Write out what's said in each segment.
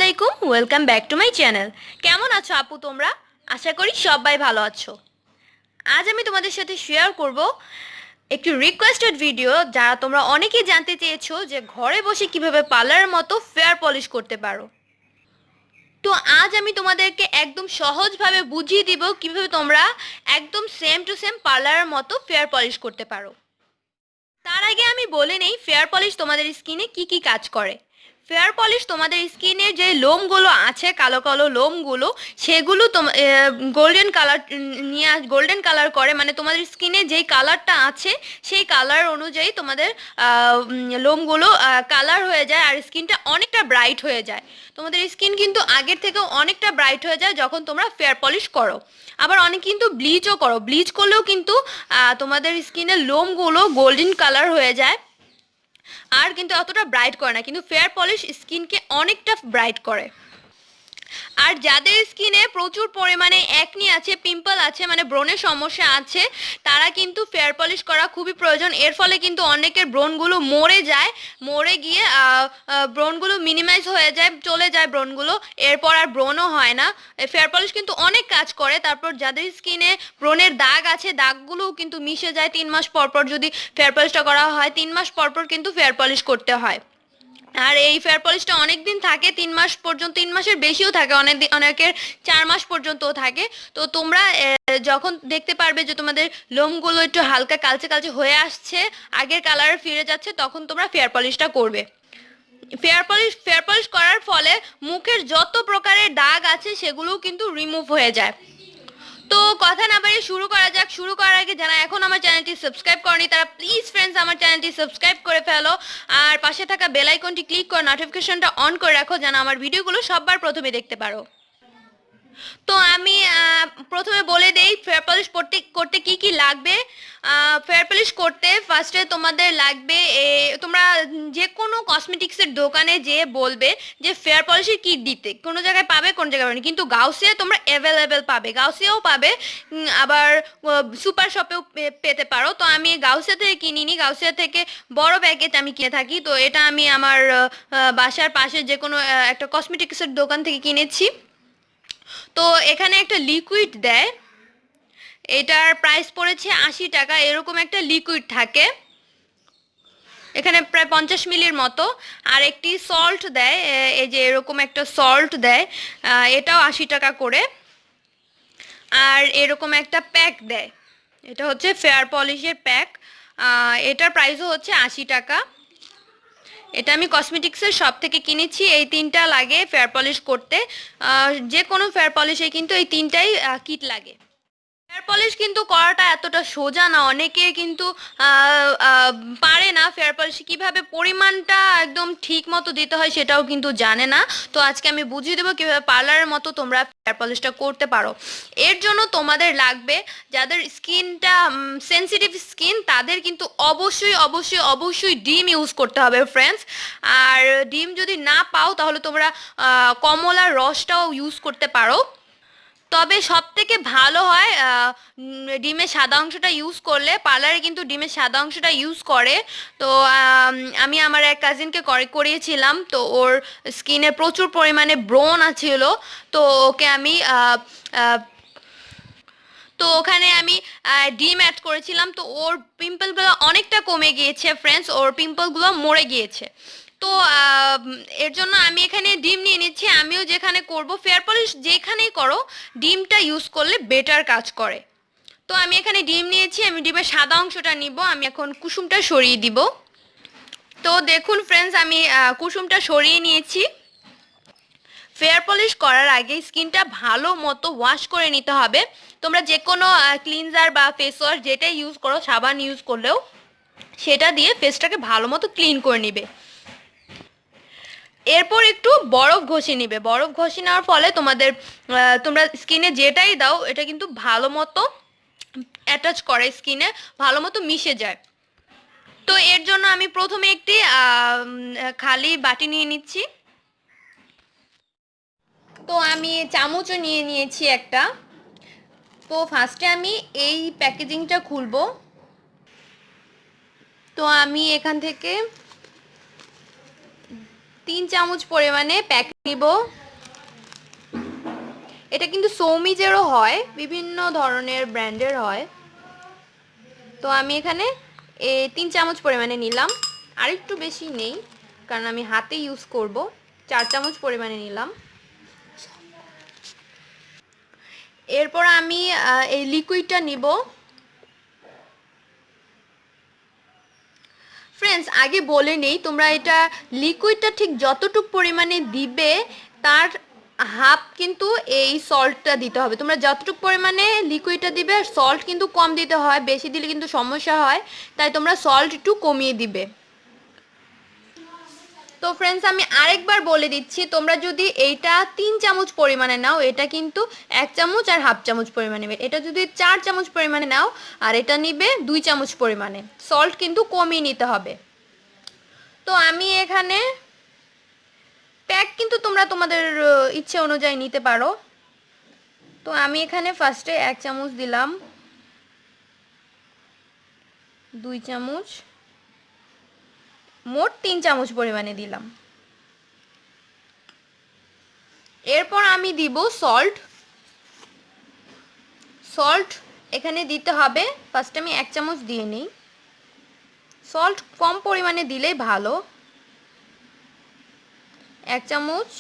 আলাইকুম, welcome back to my channel. কেমন আছো আপু তোমরা? আশা করি সবাই ভালো আছো। আজ আমি তোমাদের সাথে শেয়ার করব একটি রিকোয়েস্টেড ভিডিও, যারা তোমরা অনেকেই জানতে চেয়েছো যে ঘরে বসে কিভাবে পার্লারের মতো ফেয়ার পলিশ করতে পারো। তো আজ আমি তোমাদেরকে একদম সহজভাবে বুঝিয়ে দিব কিভাবে তোমরা একদম সেম টু সেম পার্লারের মতো ফেয়ার পলিশ করতে পারো। তার আগে আমি বলে নেই ফেয়ার পলিশ তোমাদের স্কিনে কি কি কাজ করে। ফেয়ার পলিশ তোমাদের স্কিনের যে লোমগুলো আছে, কালো কালো লোমগুলো, সেগুলো গোল্ডেন কালার নিয়ে গোল্ডেন কালার করে, মানে তোমাদের স্কিনে যেই কালারটা আছে সেই কালার অনুযায়ী তোমাদের লোমগুলো কালার হয়ে যায় আর স্কিনটা অনেকটা ব্রাইট হয়ে যায়। তোমাদের স্কিন কিন্তু আগের থেকেও অনেকটা ব্রাইট হয়ে যায় যখন তোমরা ফেয়ার পলিশ করো। আবার অনেক কিন্তু ব্লিচও করো, ব্লিচ করলেও কিন্তু তোমাদের স্কিনের লোমগুলো গোল্ডেন কালার হয়ে যায় আর কিন্তু অতটা ব্রাইট করে না, কিন্তু ফেয়ার পলিশ স্কিনকে অনেকটা ব্রাইট করে। আর যাদের স্কিনে প্রচুর পরিমাণে অ্যাকনি আছে, পিম্পল আছে, মানে ব্রণের সমস্যা আছে, তারা কিন্তু ফেয়ার পলিশ করা খুবই প্রয়োজন। এর ফলে কিন্তু অনেকের ব্রণগুলো মরে যায়, মরে গিয়ে ব্রণগুলো মিনিমাইজ হয়ে যায়, চলে যায় ব্রণগুলো, এরপর আর ব্রণও হয় না। ফেয়ার পলিশ কিন্তু অনেক কাজ করে। তারপর যাদের স্কিনে ব্রণের দাগ আছে, দাগগুলোও কিন্তু মিশে যায় 3 মাস পর পর। যদি ফেয়ার পলিশটা করা হয় 3 মাস পর পর কিন্তু ফেয়ার পলিশ করতে হয়। আর এই ফেয়ার পলিশটা অনেক দিন থাকে, 3 মাস পর্যন্ত, 3 মাসের বেশিও থাকে, অনেকের 4 মাস পর্যন্তও থাকে। তো তোমরা যখন দেখতে পারবে যে তোমাদের লোমগুলো একটু হালকা কালচে কালচে হয়ে আসছে, আগের কালারে ফিরে যাচ্ছে, তখন তোমরা ফেয়ার পলিশটা করবে। ফেয়ার পলিশ করার ফলে মুখের যত প্রকারের দাগ আছে সেগুলোও কিন্তু রিমুভ হয়ে যায়। তো কথা না বাড়িয়ে শুরু করা যাক। শুরু করার আগে যারা এখন আমার চ্যানেলটি সাবস্ক্রাইব করেনি তারা প্লিজ ফ্রেন্ডস আমার চ্যানেলটি সাবস্ক্রাইব করে ফেলো আর পাশে থাকা বেল আইকনটি ক্লিক করে নোটিফিকেশনটা অন করে রাখো, যেন আমার ভিডিওগুলো সবার প্রথমে দেখতে পারো। তো আমি প্রথমে বলে দেই ফেয়ার পলিশ করতে কি কি লাগবে। ফেয়ার পলিশ করতে ফার্স্টে তোমাদের লাগবে, তোমরা যে কোনো কসমেটিক্সের দোকানে যেয়ে বলবে যে ফেয়ার পলিশের কিট দিতে। কোনো জায়গায় পাবে, কোনো জায়গায় পাবে, কিন্তু গাউসিয়া তোমরা অ্যাভেলেবেল পাবে, গাউসিয়াও পাবে, আবার সুপার শপেও পেতে পারো। তো আমি গাউসিয়া থেকে কিনিনি, গাউসিয়া থেকে বড় প্যাকেট আমি কিনে থাকি। তো এটা আমি আমার বাসার পাশে যে কোনো একটা কসমেটিক্সের দোকান থেকে কিনেছি। তো এখানে একটা লিকুইড দেয়, এটার প্রাইস পড়েছে 80 টাকা। এরকম একটা লিকুইড থাকে, এখানে প্রায় 50 মিলির মতো। আর একটি সল্ট দেয়, এই যে এরকম একটা সল্ট দেয়, এটাও 80 টাকা করে। আর এরকম একটা প্যাক দেয়, এটা হচ্ছে ফেয়ার পলিশের প্যাক, এটার প্রাইসও হচ্ছে 80 টাকা। এটা আমি কসমেটিক্সের শপ থেকে কিনেছি। এই তিনটা লাগে ফেয়ার পলিশ করতে, যে কোনো ফেয়ার পলিশে কিন্তু এই তিনটাই কিট লাগে। ফেয়ার পলিশ কিন্তু করাটা এতটা সোজা না, অনেকে কিন্তু পারে না ফেয়ার পলিশ কীভাবে পরিমাণটা একদম ঠিক মতো দিতে হয় সেটাও কিন্তু জানে না। তো আজকে আমি বুঝিয়ে দেবো কীভাবে পার্লারের মতো তোমরা ফেয়ার পলিশটা করতে পারো। এর জন্য তোমাদের লাগবে, যাদের স্কিনটা সেনসিটিভ স্কিন তাদের কিন্তু অবশ্যই অবশ্যই অবশ্যই ডিম ইউজ করতে হবে ফ্রেন্ডস। আর ডিম যদি না পাও তাহলে তোমরা কমলার রসটাও ইউজ করতে পারো। তবে সব থেকে ভালো হয় ডিমের সাদা অংশটা ইউজ করলে। পার্লারে কিন্তু ডিমের সাদা অংশটা ইউজ করে। তো আমি আমার এক কাজিনকে করিয়েছিলাম, তো ওর স্কিনে প্রচুর পরিমাণে ব্রণ আছিল। তো ওকে আমি তো ওখানে আমি ডিম অ্যাড করেছিলাম, তো ওর পিম্পলগুলো অনেকটা কমে গিয়েছে ফ্রেন্ডস, ওর পিম্পলগুলো মরে গিয়েছে। তো এর জন্য আমি এখানে ডিম নিয়ে নিচ্ছি। আমিও যেখানে করব ফেয়ার পলিশ যেখানেই করো ডিমটা ইউজ করলে বেটার কাজ করে। তো আমি এখানে ডিম নিয়েছি, আমি ডিমের সাদা অংশটা নিব। আমি এখন কুসুমটা সরিয়ে দিব। তো দেখুন ফ্রেন্ডস, আমি কুসুমটা সরিয়ে নিয়েছি। ফেয়ার পলিশ করার আগে স্কিনটা ভালো মতো ওয়াশ করে নিতে হবে। তোমরা যে কোনো ক্লিনজার বা ফেস ওয়াশ যেটাই ইউজ করো, সাবান ইউজ করলেও সেটা দিয়ে ফেসটাকে ভালো মতো ক্লিন করে নিবে। এরপর একটু বরফ ঘষে নিবে। বরফ ঘষে নেওয়ার ফলে তোমরা স্কিনে যেটাই দাও এটা কিন্তু ভালো মতো অ্যাটাচ করে, স্কিনে ভালো মতো মিশে যায়। তো এর জন্য আমি প্রথমে একটি খালি বাটি নিয়ে নিচ্ছি। তো আমি চামচও নিয়ে নিয়েছি একটা। তো ফার্স্টে আমি এই প্যাকেজিংটা খুলবো। তো আমি এখান থেকে 3 চামচ পরিমাণে প্যাক নিব। এটা কিন্তু সৌমিজেরও হয়, বিভিন্ন ধরনের ব্র্যান্ডের হয়। তো আমি এখানে 3 চামচ পরিমাণে নিলাম, আর একটু বেশি নেই কারণ আমি হাতে ইউজ করব। 4 চামচ পরিমাণে নিলাম। এরপর আমি এই লিকুইডটা নিব। ফ্রেন্ডস, আগে বলে নেই, তোমরা এটা লিকুইডটা ঠিক যতটুকু পরিমাণে দিবে তার হাফ কিন্তু এই সল্টটা দিতে হবে। তোমরা যতটুকু পরিমাণে লিকুইডটা দিবে সল্ট কিন্তু কম দিতে হয়, বেশি দিলে কিন্তু সমস্যা হয়, তাই তোমরা সল্ট একটু কমিয়ে দিবে। তো ফ্রেন্ডস, আমি আরেকবার বলে দিচ্ছি, তোমরা যদি এইটা 3 চামচ পরিমাণে নাও এটা কিন্তু 1 চামচ আর হাফ চামচ পরিমাণে নেবে। এটা যদি 4 চামচ পরিমাণে নাও আর এটা নিবে 2 চামচ পরিমাণে। সল্ট কিন্তু কমিয়ে নিতে হবে। তো আমি এখানে প্যাক কিন্তু তোমরা তোমাদের ইচ্ছে অনুযায়ী নিতে পারো। তো আমি এখানে ফার্স্টে 1 চামচ দিলাম, 2 চামচ, মোট 3 চামচ পরিমাণে দিলাম। এরপর আমি দিব সল্ট। সল্ট এখানে দিতে হবে, ফার্স্টে আমি 1 চামচ দিয়ে নিই। সল্ট কম পরিমাণে দিলেই ভালো। 1 চামচ,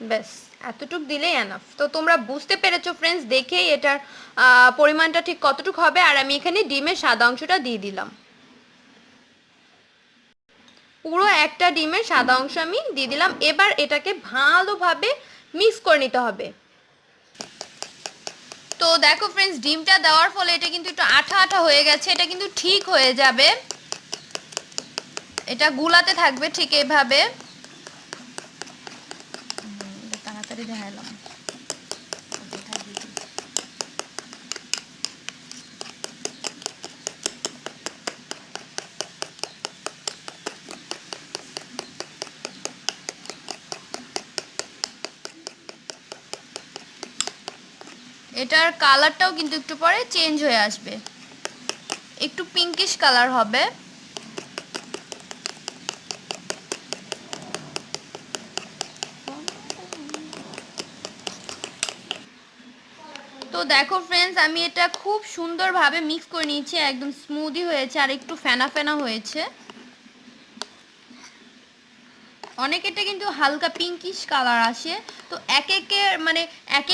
ব্যাস এতটুক দিলেই এনাফ। তো তোমরা বুঝতে পেরেছো ফ্রেন্ডস, দেখেই এটার পরিমাণটা ঠিক কতটুক হবে। আর আমি এখানে ডিমের সাদা অংশটা দিয়ে দিলাম। পুরো একটা ডিমের সাদা অংশ আমি দিয়ে দিলাম। এবার এটাকে ভালোভাবে মিক্স করে নিতে হবে। তো দেখো ফ্রেন্ডস, ডিমটা দেওয়ার ফলে এটা কিন্তু একটু আঠা আঠা হয়ে গেছে। এটা কিন্তু ঠিক হয়ে যাবে, এটা গুলাতে থাকবে ঠিক এইভাবে। তাড়াতাড়ি দেখালাম। এটার কালারটাও কিন্তু একটু পরে চেঞ্জ হয়ে আসবে, একটু পিঙ্কিশ কালার হবে। তো দেখো ফ্রেন্ডস, আমি এটা খুব সুন্দরভাবে মিক্স করে নিয়েছি, একদম স্মুদি হয়েছে আর একটু ফেনা ফেনা হয়েছে। অনেকেরটা কিন্তু হালকা পিঙ্কিশ কালার আসে। তো এক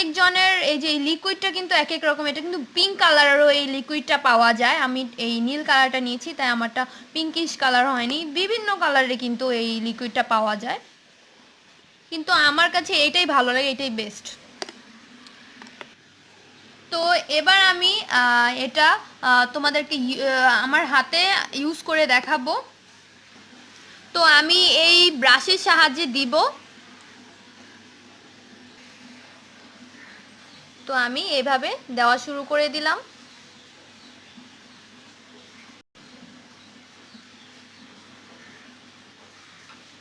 এক জনের এই যে লিকুইডটা কিন্তু এক এক রকম। এটা কিন্তু পিঙ্ক কালারেরও এই লিকুইডটা পাওয়া যায়। আমি এই নীল কালারটা নিয়েছি, তাই আমারটা পিঙ্কিশ কালার হয়নি। বিভিন্ন কালারে কিন্তু এই লিকুইডটা পাওয়া যায়, কিন্তু আমার কাছে এটাই ভালো লাগে, এটাই বেস্ট। তো এবার আমি এটা তোমাদেরকে আমার হাতে ইউজ করে দেখাবো। তো আমি এই ব্রাশের সাহায্যে দিব। তো আমি এভাবে দেওয়া শুরু করে দিলাম।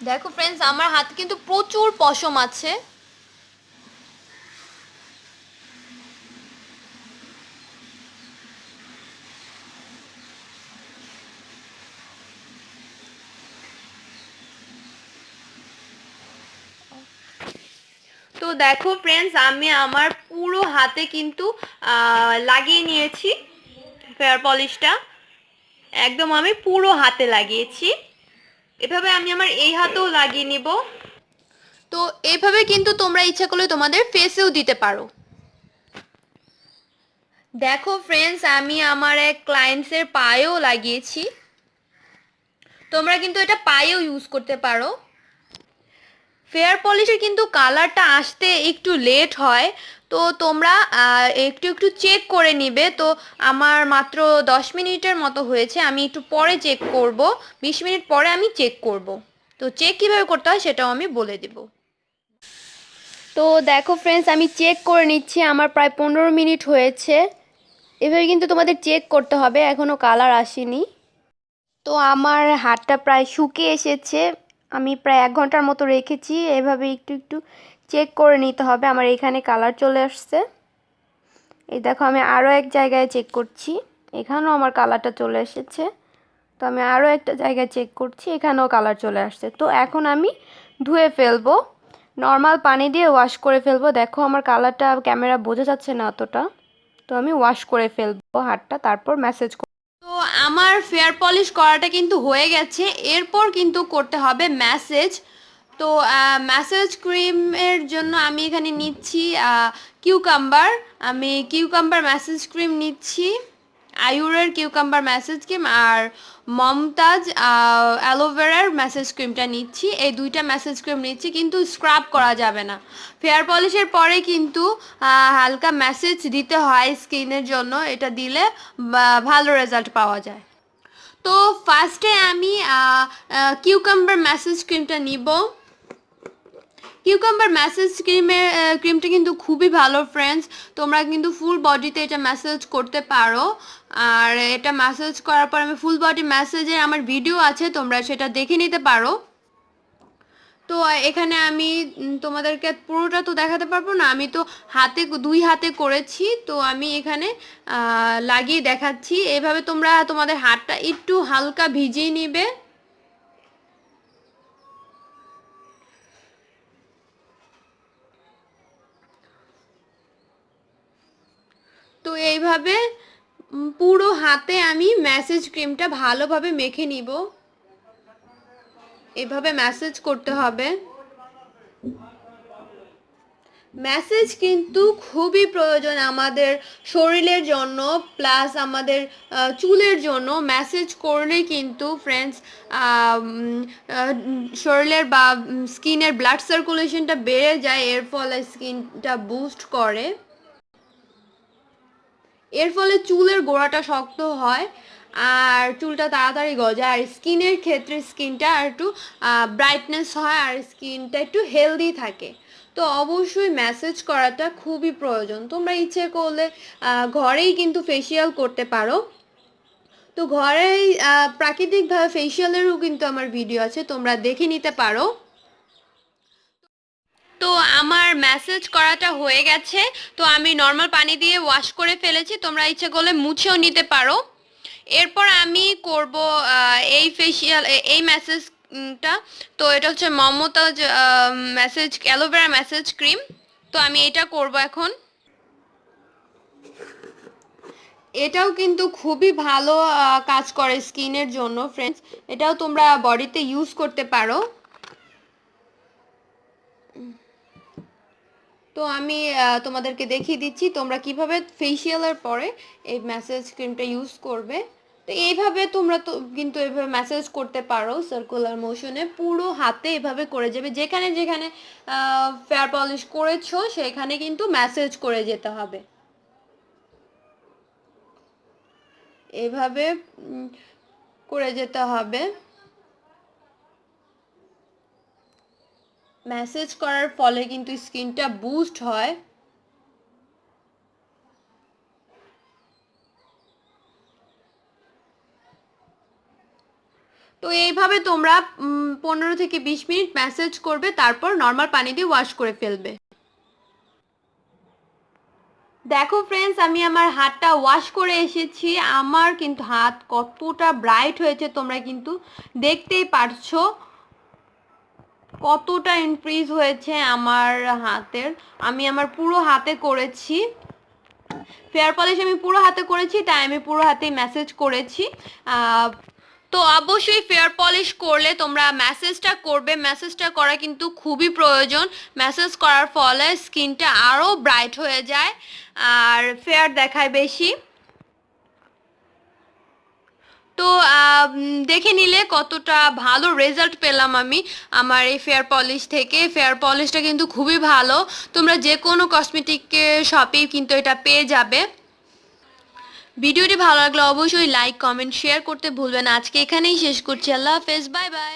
দেখো ফ্রেন্ডস, আমার হাতে কিন্তু প্রচুর পশম আছে। তো দেখো ফ্রেন্ডস, আমি আমার পুরো হাতে কিন্তু লাগিয়ে নিয়েছি ফেয়ার পলিশটা। একদম আমি পুরো হাতে লাগিয়েছি। এভাবে আমি আমার এই হাতেও লাগিয়ে নিব। তো এইভাবে কিন্তু তোমরা ইচ্ছা করলে তোমাদের ফেসেও দিতে পারো। দেখো ফ্রেন্ডস, আমি আমার এক ক্লায়েন্টসের পায়েও লাগিয়েছি। তোমরা কিন্তু এটা পায়েও ইউজ করতে পারো। ফেয়ার পলিশের কিন্তু কালারটা আসতে একটু লেট হয়, তো তোমরা একটু একটু চেক করে নিবে। তো আমার মাত্র 10 মিনিটের মতো হয়েছে, আমি একটু পরে চেক করব, 20 মিনিট পরে আমি চেক করব। তো চেক কীভাবে করতে হয় সেটাও আমি বলে দেব। তো দেখো ফ্রেন্ডস, আমি চেক করে নিচ্ছি, আমার প্রায় 15 মিনিট হয়েছে। এভাবে কিন্তু তোমাদের চেক করতে হবে, এখনও কালার আসেনি। তো আমার হাতটা প্রায় শুকিয়ে এসেছে, আমি প্রায় 1 ঘন্টার মতো রেখেছি। এভাবে একটু একটু চেক করে নিতে হবে। আমার এখানে কালার চলে আসছে। এই দেখো, আমি আরও এক জায়গায় চেক করছি, এখানেও আমার কালারটা চলে এসেছে। তো আমি আরও একটা জায়গায় চেক করছি, এখানেও কালার চলে আসছে। তো এখন আমি ধুয়ে ফেলবো, নর্মাল পানি দিয়ে ওয়াশ করে ফেলবো। দেখো আমার কালারটা ক্যামেরা বোঝা যাচ্ছে না অতটা, তো আমি ওয়াশ করে ফেলবো হাতটা, তারপর ম্যাসেজ। তো আমার ফেয়ার পলিশ করাটা কিন্তু হয়ে গেছে, এরপর কিন্তু করতে হবে ম্যাসেজ। তো ম্যাসেজ ক্রিমের জন্য আমি এখানে নিচ্ছি কিউকাম্বার। আমি কিউকাম্বার ম্যাসেজ ক্রিম নিচ্ছি, আয়ুরের কিউকাম্বার ম্যাসেজ ক্রিম, আর মমতাজ অ্যালোভেরার ম্যাসেজ ক্রিমটা নিচ্ছি। এই দুইটা ম্যাসেজ ক্রিম নিচ্ছি, কিন্তু স্ক্রাব করা যাবে না। ফেয়ার পলিশের পরে কিন্তু হালকা ম্যাসেজ দিতে হয় স্কিনের জন্য, এটা দিলে ভালো রেজাল্ট পাওয়া যায়। তো ফার্স্টে আমি কিউকাম্বার ম্যাসেজ ক্রিমটা নিব। কিউকাম্বার ম্যাসেজ ক্রিমটা কিন্তু খুবই ভালো ফ্রেন্ডস, তোমরা কিন্তু ফুল বডিতে এটা ম্যাসেজ করতে পারো। আর এটা ম্যাসেজ করার পর আমি ফুল বডি ম্যাসেজের আমার ভিডিও আছে, তোমরা সেটা দেখে নিতে পারো। তো এখানে আমি তোমাদেরকে পুরোটা তো দেখাতে পারবো না, আমি তো দুই হাতে করেছি, তো আমি এখানে লাগিয়ে দেখাচ্ছি। এভাবে তোমরা তোমাদের হাতটা একটু হালকা ভিজিয়ে নিবে। তো এইভাবে পুরো হাতে আমি ম্যাসেজ ক্রিমটা ভালোভাবে মেখে নিব। এভাবে ম্যাসেজ করতে হবে। ম্যাসেজ কিন্তু খুবই প্রয়োজন আমাদের শরীরের জন্য, প্লাস আমাদের চুলের জন্য। ম্যাসেজ করলে কিন্তু ফ্রেন্ডস শরীরের বা স্কিনের ব্লাড সার্কুলেশনটা বেড়ে যায়, এর ফলে স্কিনটা বুস্ট করে, এর ফলে চুলের গোড়াটা শক্ত হয় আর চুলটা তাড়াতাড়ি গজায়, আর স্কিনের ক্ষেত্রে স্কিনটা একটু ব্রাইটনেস হয় আর স্কিনটা একটু হেলদি থাকে। তো অবশ্যই ম্যাসেজ করাটা খুবই প্রয়োজন। তোমরা ইচ্ছে করলে ঘরেই কিন্তু ফেসিয়াল করতে পারো। তো ঘরেই প্রাকৃতিকভাবে ফেসিয়ালেরও কিন্তু আমার ভিডিও আছে, তোমরা দেখে নিতে পারো। তো আমার ম্যাসেজ করাটা হয়ে গেছে, তো আমি নর্মাল পানি দিয়ে ওয়াশ করে ফেলেছি, তোমরা ইচ্ছে করলে মুছেও নিতে পারো। এরপর আমি করব এই ফেসিয়াল, এই ম্যাসেজটা। তো এটা হচ্ছে Mumtaz massage aloe vera massage cream. তো আমি এটা করব এখন। এটাও কিন্তু খুবই ভালো কাজ করে স্কিনের জন্য ফ্রেন্ডস, এটাও তোমরা বডিতে ইউজ করতে পারো। তো আমি তোমাদেরকে দেখিয়ে দিচ্ছি তোমরা কিভাবে ফেসিয়ালের পরে এই ম্যাসেজ ক্রিমটা ইউজ করবে। তো এইভাবে তোমরা তো কিন্তু এভাবে ম্যাসেজ করতে পারো সার্কুলার মোশনে, পুরো হাতে এভাবে করে যাবে, যেখানে যেখানে ফেয়ার পলিশ করেছো সেখানে কিন্তু ম্যাসেজ করে যেতে হবে। এভাবে করে যেতে হবে। ম্যাসেজ করার ফলে কিন্তু স্কিনটা বুস্ট হয়। তো এইভাবে তোমরা 15 থেকে 20 মিনিট ম্যাসেজ করবে, তারপর নর্মাল পানি দিয়ে ওয়াশ করে ফেলবে। দেখো ফ্রেন্ডস, আমি আমার হাতটা ওয়াশ করে এসেছি, আমার কিন্তু হাত কতটা ব্রাইট হয়েছে তোমরা কিন্তু দেখতেই পারছো, কতটা ইনক্রিজ হয়েছে আমার হাতের। আমি আমার পুরো হাতে করেছি ফেয়ার পলিশ, আমি পুরো হাতে করেছি, তাই আমি পুরো হাতেই ম্যাসেজ করেছি। তো অবশ্যই ফেয়ার পলিশ করলে তোমরা ম্যাসেজটা করবে, ম্যাসেজটা করা কিন্তু খুবই প্রয়োজন। ম্যাসেজ করার ফলে স্কিনটা আরও ব্রাইট হয়ে যায় আর ফেয়ার দেখায় বেশি। তো দেখে নিলে কতটা ভালো রেজাল্ট পেলাম আমি আমার এই ফেয়ার পলিশ থেকে। ফেয়ার পলিশটা কিন্তু খুবই ভালো, তোমরা যে কোনো কসমেটিক শপেই কিন্তু এটা পেয়ে যাবে। ভিডিওটি ভালো লাগলে অবশ্যই লাইক কমেন্ট শেয়ার করতে ভুলবেন না। আজকে এখানেই শেষ করছি, আল্লাহ হাফেজ, বাই বাই।